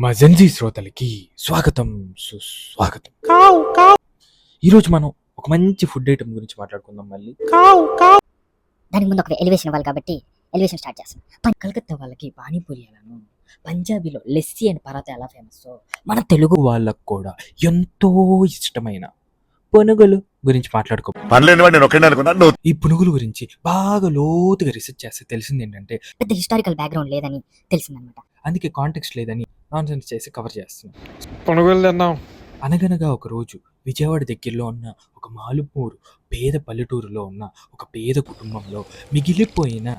మా జెన్జీ శ్రోతలకి స్వాగతం సుస్వాగతం. ఈరోజు మనం ఒక మంచి ఫుడ్ ఐటమ్ గురించి మాట్లాడుకుందాం. మళ్ళీ దానికి ముందు ఒక ఎలివేషన్ ఇవ్వాలి కాబట్టి ఎలివేషన్ స్టార్ట్ చేస్తాం. కలకత్తా వాళ్ళకి పానీపూరి ఎలానో, పంజాబీలో లెస్సీ అండ్ పరాతా ఎలా ఫేమస్, మన తెలుగు వాళ్ళకు కూడా ఎంతో ఇష్టమైన పునుగులు గురించి మాట్లాడుకో. ఈ పునుగులు గురించి బాగా లోతుగా రీసెర్చ్ చేస్తే తెలిసింది ఏంటంటే పెద్ద హిస్టారికల్ బ్యాక్గ్రౌండ్ లేదని తెలిసిందనమాట. అందుకే కాంటెక్స్ట్ లేదని నాన్ సెన్స్ చేసి కవర్ చేస్తున్నాం. పునుగులు తిన్నాం. అనగనగా ఒక రోజు విజయవాడ దగ్గరలో ఉన్న ఒక మాలుపూరు పేద పల్లెటూరులో ఉన్న ఒక పేద కుటుంబంలో మిగిలిపోయిన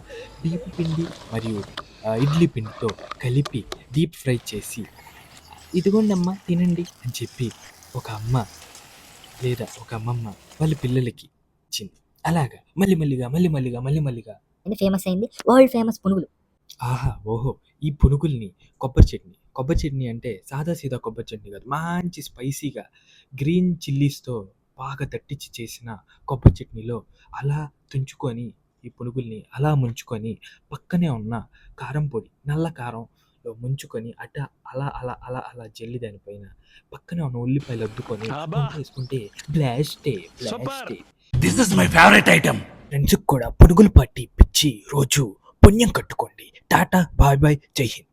బియ్యపు పిండి మరియు ఇడ్లీ పిండితో కలిపి డీప్ ఫ్రై చేసి ఇదిగోండి అమ్మ తినండి అని చెప్పి ఒక అమ్మ లేదా ఒక అమ్మమ్మ వాళ్ళ పిల్లలకి ఇచ్చింది. అలాగా మళ్ళీ ఫేమస్ అయింది వరల్డ్ ఫేమస్ పునుగులు. ఆహా ఓహో, ఈ పునుగుల్ని కొబ్బరి చట్నీ అంటే సాదా సీదా కొబ్బరి చట్నీ కాదు, మంచి స్పైసీగా గ్రీన్ చిల్లీస్తో బాగా దట్టించి చేసిన కొబ్బరి చట్నీలో అలా తుంచుకొని ఈ పునుగుల్ని అలా ముంచుకొని పక్కనే ఉన్న కారం పొడి నల్ల కారంలో ముంచుకొని అలా అలా అలా అలా జల్లి దానిపైన పక్కనే ఉన్న ఉల్లిపాయలు అద్దుకొని వేసుకుంటే బ్లాస్టే. This is my favorite item. ఫ్రెండ్స్కి కూడా పునుగులు పట్టి పిచ్చి రోజు పుణ్యం కట్టుకోండి. టాటా బాయ్ బాయ్, జై హింద్.